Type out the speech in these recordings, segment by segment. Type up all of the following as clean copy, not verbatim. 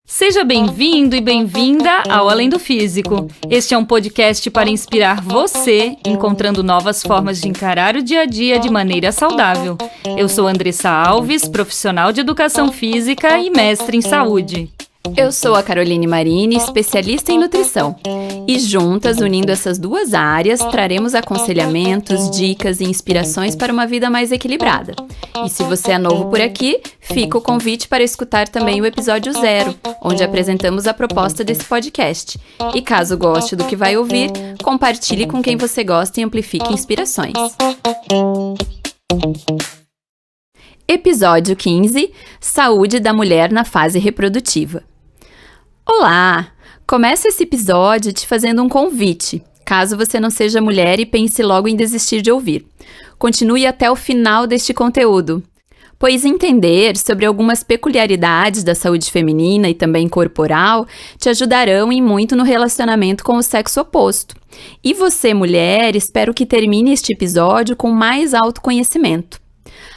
Seja bem-vindo e bem-vinda ao Além do Físico. Este é um podcast para inspirar você, encontrando novas formas de encarar o dia a dia de maneira saudável. Eu sou Andressa Alves, profissional de educação física e mestre em saúde. Eu sou a Caroline Marini, especialista em nutrição. E juntas, unindo essas duas áreas, traremos aconselhamentos, dicas e inspirações para uma vida mais equilibrada. E se você é novo por aqui, fica o convite para escutar também o episódio 0, onde apresentamos a proposta desse podcast. E caso goste do que vai ouvir, compartilhe com quem você gosta e amplifique inspirações. Episódio 15: Saúde da mulher na fase reprodutiva. Olá! Começo esse episódio te fazendo um convite, caso você não seja mulher e pense logo em desistir de ouvir. Continue até o final deste conteúdo, pois entender sobre algumas peculiaridades da saúde feminina e também corporal te ajudarão e muito no relacionamento com o sexo oposto. E você, mulher, espero que termine este episódio com mais autoconhecimento.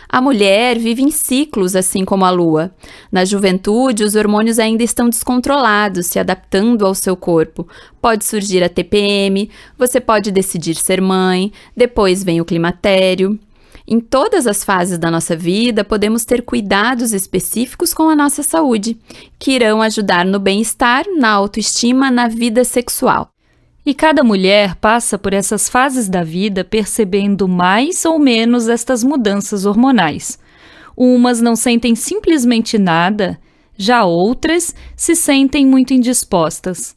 A mulher vive em ciclos, assim como a lua. Na juventude, os hormônios ainda estão descontrolados, se adaptando ao seu corpo. Pode surgir a TPM, você pode decidir ser mãe, depois vem o climatério. Em todas as fases da nossa vida, podemos ter cuidados específicos com a nossa saúde, que irão ajudar no bem-estar, na autoestima, na vida sexual. E cada mulher passa por essas fases da vida percebendo mais ou menos estas mudanças hormonais. Umas não sentem simplesmente nada, já outras se sentem muito indispostas.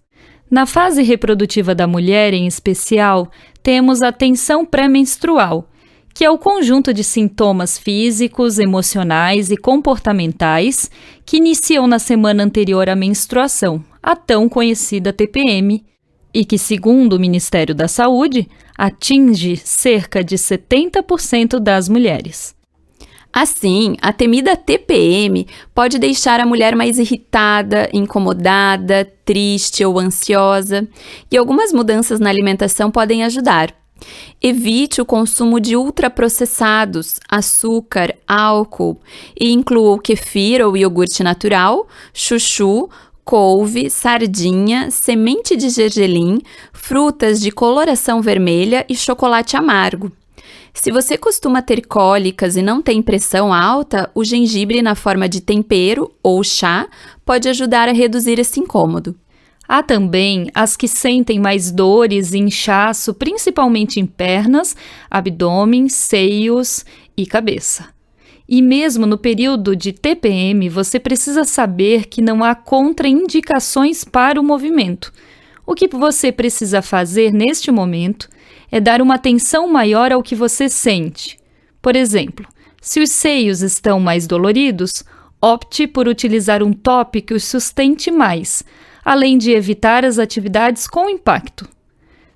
Na fase reprodutiva da mulher, em especial, temos a tensão pré-menstrual, que é o conjunto de sintomas físicos, emocionais e comportamentais que iniciam na semana anterior à menstruação, a tão conhecida TPM, e que, segundo o Ministério da Saúde, atinge cerca de 70% das mulheres. Assim, a temida TPM pode deixar a mulher mais irritada, incomodada, triste ou ansiosa, e algumas mudanças na alimentação podem ajudar. Evite o consumo de ultraprocessados, açúcar, álcool, e inclua o kefir ou iogurte natural, chuchu, couve, sardinha, semente de gergelim, frutas de coloração vermelha e chocolate amargo. Se você costuma ter cólicas e não tem pressão alta, o gengibre na forma de tempero ou chá pode ajudar a reduzir esse incômodo. Há também as que sentem mais dores e inchaço, principalmente em pernas, abdômen, seios e cabeça. E mesmo no período de TPM, você precisa saber que não há contraindicações para o movimento. O que você precisa fazer neste momento é dar uma atenção maior ao que você sente. Por exemplo, se os seios estão mais doloridos, opte por utilizar um top que os sustente mais, além de evitar as atividades com impacto.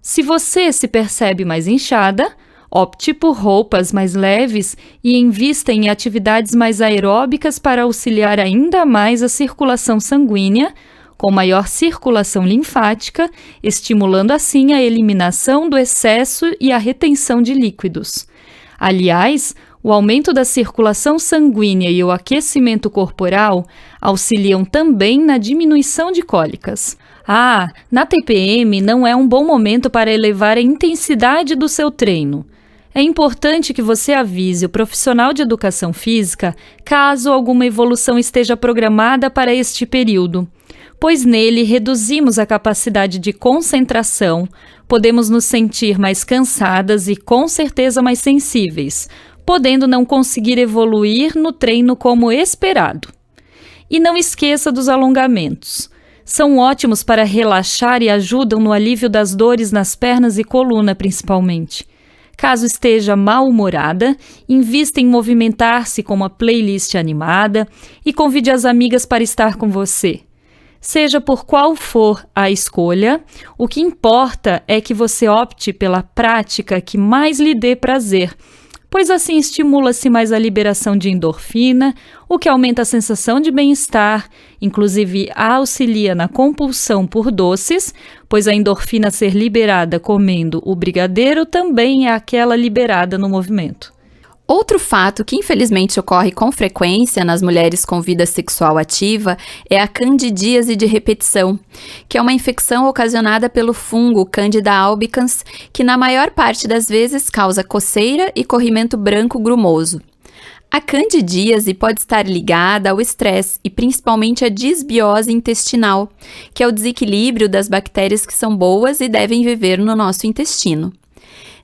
Se você se percebe mais inchada, opte por roupas mais leves e invista em atividades mais aeróbicas para auxiliar ainda mais a circulação sanguínea, com maior circulação linfática, estimulando assim a eliminação do excesso e a retenção de líquidos. Aliás, o aumento da circulação sanguínea e o aquecimento corporal auxiliam também na diminuição de cólicas. Na TPM não é um bom momento para elevar a intensidade do seu treino. É importante que você avise o profissional de educação física caso alguma evolução esteja programada para este período, pois nele reduzimos a capacidade de concentração, podemos nos sentir mais cansadas e com certeza mais sensíveis, podendo não conseguir evoluir no treino como esperado. E não esqueça dos alongamentos. São ótimos para relaxar e ajudam no alívio das dores nas pernas e coluna, principalmente. Caso esteja mal-humorada, invista em movimentar-se com uma playlist animada e convide as amigas para estar com você. Seja por qual for a escolha, o que importa é que você opte pela prática que mais lhe dê prazer, pois assim estimula-se mais a liberação de endorfina, o que aumenta a sensação de bem-estar, inclusive auxilia na compulsão por doces, pois a endorfina ser liberada comendo o brigadeiro também é aquela liberada no movimento. Outro fato que infelizmente ocorre com frequência nas mulheres com vida sexual ativa é a candidíase de repetição, que é uma infecção ocasionada pelo fungo Candida albicans, que na maior parte das vezes causa coceira e corrimento branco grumoso. A candidíase pode estar ligada ao estresse e principalmente à disbiose intestinal, que é o desequilíbrio das bactérias que são boas e devem viver no nosso intestino.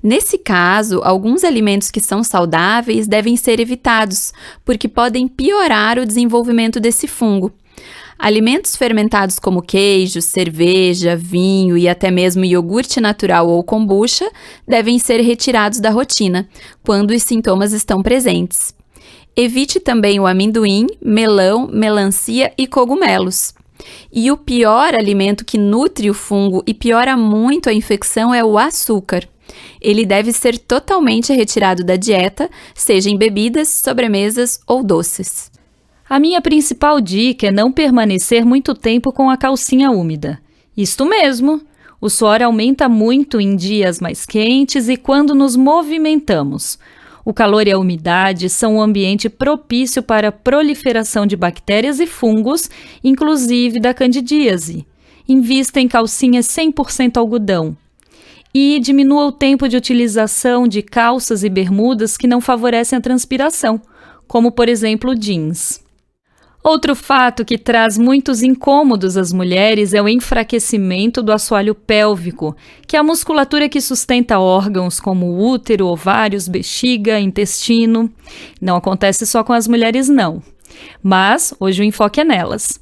Nesse caso, alguns alimentos que são saudáveis devem ser evitados, porque podem piorar o desenvolvimento desse fungo. Alimentos fermentados como queijo, cerveja, vinho e até mesmo iogurte natural ou kombucha devem ser retirados da rotina, quando os sintomas estão presentes. Evite também o amendoim, melão, melancia e cogumelos. E o pior alimento que nutre o fungo e piora muito a infecção é o açúcar. Ele deve ser totalmente retirado da dieta, seja em bebidas, sobremesas ou doces. A minha principal dica é não permanecer muito tempo com a calcinha úmida. Isto mesmo! O suor aumenta muito em dias mais quentes e quando nos movimentamos. O calor e a umidade são um ambiente propício para a proliferação de bactérias e fungos, inclusive da candidíase. Invista em calcinhas 100% algodão. E diminua o tempo de utilização de calças e bermudas que não favorecem a transpiração, como, por exemplo, jeans. Outro fato que traz muitos incômodos às mulheres é o enfraquecimento do assoalho pélvico, que é a musculatura que sustenta órgãos como útero, ovários, bexiga, intestino. Não acontece só com as mulheres, não. Mas hoje o enfoque é nelas.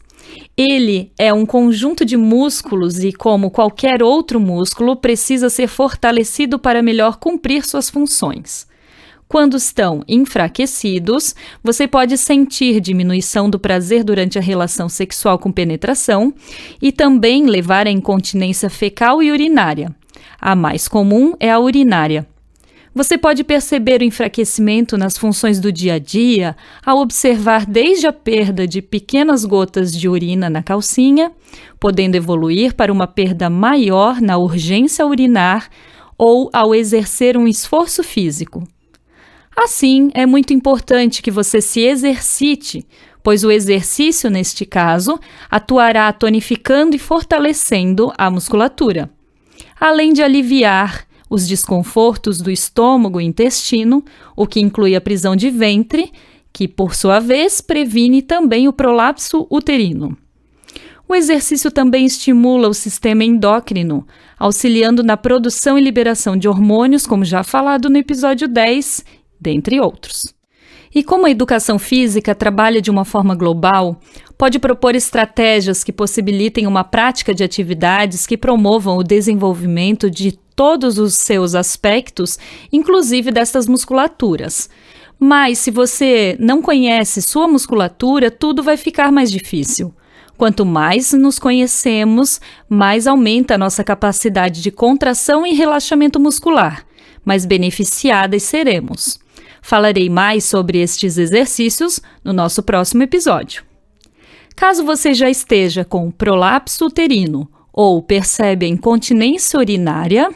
Ele é um conjunto de músculos e, como qualquer outro músculo, precisa ser fortalecido para melhor cumprir suas funções. Quando estão enfraquecidos, você pode sentir diminuição do prazer durante a relação sexual com penetração e também levar à incontinência fecal e urinária. A mais comum é a urinária. Você pode perceber o enfraquecimento nas funções do dia a dia ao observar desde a perda de pequenas gotas de urina na calcinha, podendo evoluir para uma perda maior na urgência urinar ou ao exercer um esforço físico. Assim, é muito importante que você se exercite, pois o exercício, neste caso, atuará tonificando e fortalecendo a musculatura, além de aliviar os desconfortos do estômago e intestino, o que inclui a prisão de ventre, que, por sua vez, previne também o prolapso uterino. O exercício também estimula o sistema endócrino, auxiliando na produção e liberação de hormônios, como já falado no episódio 10, dentre outros. E como a educação física trabalha de uma forma global, pode propor estratégias que possibilitem uma prática de atividades que promovam o desenvolvimento de todos os seus aspectos, inclusive destas musculaturas. Mas se você não conhece sua musculatura, tudo vai ficar mais difícil. Quanto mais nos conhecemos, mais aumenta a nossa capacidade de contração e relaxamento muscular, mais beneficiadas seremos. Falarei mais sobre estes exercícios no nosso próximo episódio. Caso você já esteja com prolapso uterino ou percebe a incontinência urinária,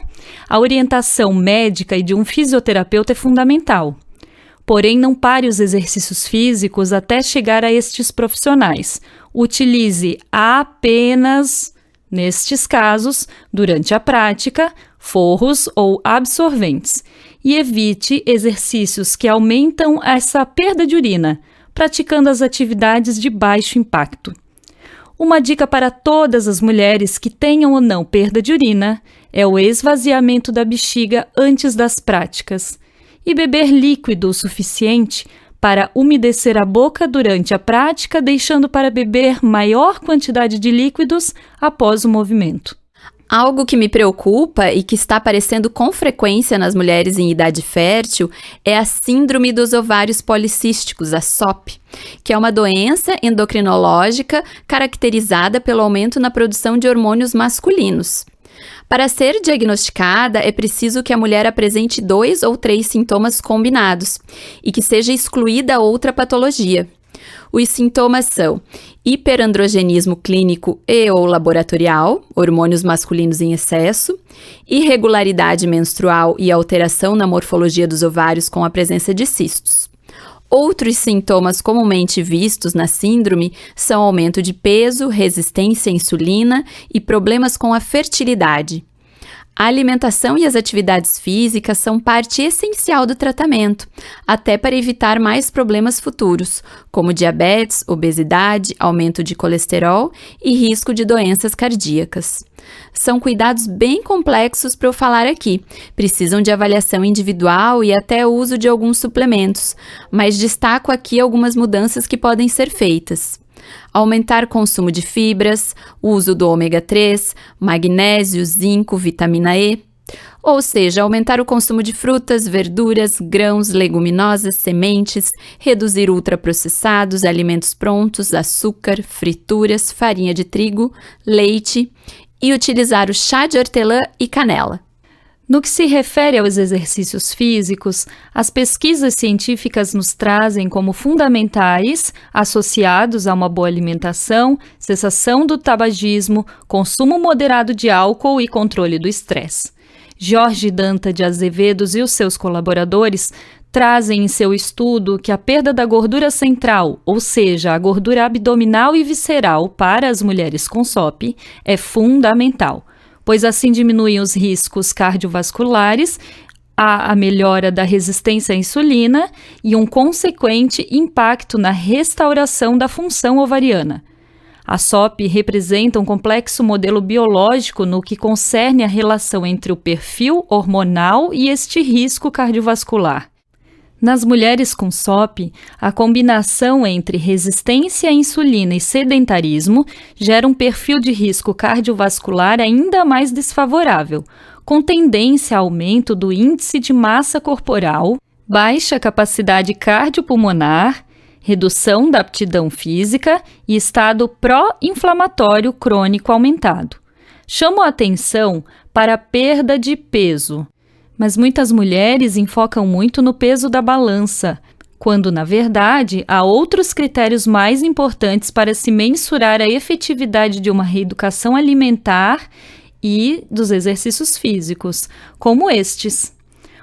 a orientação médica e de um fisioterapeuta é fundamental. Porém, não pare os exercícios físicos até chegar a estes profissionais. Utilize apenas, nestes casos, durante a prática, forros ou absorventes. E evite exercícios que aumentam essa perda de urina, praticando as atividades de baixo impacto. Uma dica para todas as mulheres que tenham ou não perda de urina é o esvaziamento da bexiga antes das práticas e beber líquido o suficiente para umedecer a boca durante a prática, deixando para beber maior quantidade de líquidos após o movimento. Algo que me preocupa e que está aparecendo com frequência nas mulheres em idade fértil é a síndrome dos ovários policísticos, a SOP, que é uma doença endocrinológica caracterizada pelo aumento na produção de hormônios masculinos. Para ser diagnosticada, é preciso que a mulher apresente 2 ou 3 sintomas combinados e que seja excluída outra patologia. Os sintomas são hiperandrogenismo clínico e ou laboratorial, hormônios masculinos em excesso, irregularidade menstrual e alteração na morfologia dos ovários com a presença de cistos. Outros sintomas comumente vistos na síndrome são aumento de peso, resistência à insulina e problemas com a fertilidade. A alimentação e as atividades físicas são parte essencial do tratamento, até para evitar mais problemas futuros, como diabetes, obesidade, aumento de colesterol e risco de doenças cardíacas. São cuidados bem complexos para eu falar aqui, precisam de avaliação individual e até o uso de alguns suplementos, mas destaco aqui algumas mudanças que podem ser feitas. Aumentar o consumo de fibras, o uso do ômega 3, magnésio, zinco, vitamina E. Ou seja, aumentar o consumo de frutas, verduras, grãos, leguminosas, sementes, reduzir ultraprocessados, alimentos prontos, açúcar, frituras, farinha de trigo, leite e utilizar o chá de hortelã e canela. No que se refere aos exercícios físicos, as pesquisas científicas nos trazem como fundamentais, associados a uma boa alimentação, cessação do tabagismo, consumo moderado de álcool e controle do estresse. Jorge Danta de Azevedo e os seus colaboradores trazem em seu estudo que a perda da gordura central, ou seja, a gordura abdominal e visceral para as mulheres com SOP, é fundamental, pois assim diminuem os riscos cardiovasculares, a melhora da resistência à insulina e um consequente impacto na restauração da função ovariana. A SOP representa um complexo modelo biológico no que concerne a relação entre o perfil hormonal e este risco cardiovascular. Nas mulheres com SOP, a combinação entre resistência à insulina e sedentarismo gera um perfil de risco cardiovascular ainda mais desfavorável, com tendência a aumento do índice de massa corporal, baixa capacidade cardiopulmonar, redução da aptidão física e estado pró-inflamatório crônico aumentado. Chamo a atenção para a perda de peso, mas muitas mulheres enfocam muito no peso da balança, quando, na verdade, há outros critérios mais importantes para se mensurar a efetividade de uma reeducação alimentar e dos exercícios físicos, como estes.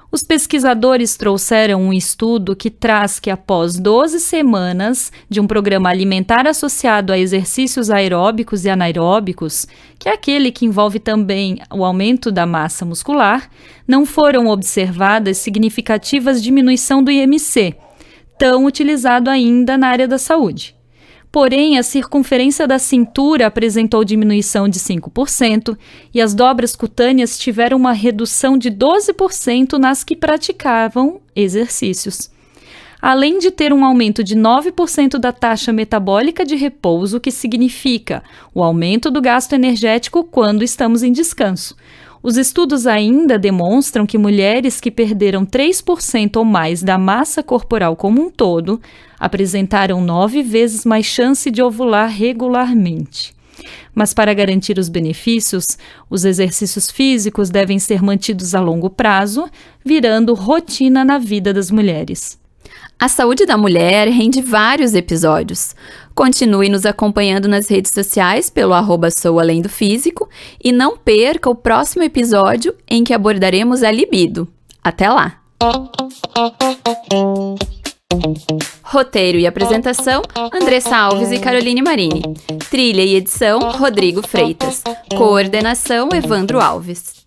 Os pesquisadores trouxeram um estudo que traz que após 12 semanas de um programa alimentar associado a exercícios aeróbicos e anaeróbicos, que é aquele que envolve também o aumento da massa muscular, não foram observadas significativas diminuição do IMC, tão utilizado ainda na área da saúde. Porém, a circunferência da cintura apresentou diminuição de 5% e as dobras cutâneas tiveram uma redução de 12% nas que praticavam exercícios. Além de ter um aumento de 9% da taxa metabólica de repouso, que significa o aumento do gasto energético quando estamos em descanso. Os estudos ainda demonstram que mulheres que perderam 3% ou mais da massa corporal como um todo apresentaram 9 vezes mais chance de ovular regularmente. Mas para garantir os benefícios, os exercícios físicos devem ser mantidos a longo prazo, virando rotina na vida das mulheres. A saúde da mulher rende vários episódios. Continue nos acompanhando nas redes sociais pelo @soualendofísico e não perca o próximo episódio em que abordaremos a libido. Até lá! Roteiro e apresentação, Andressa Alves e Caroline Marini. Trilha e edição, Rodrigo Freitas. Coordenação, Evandro Alves.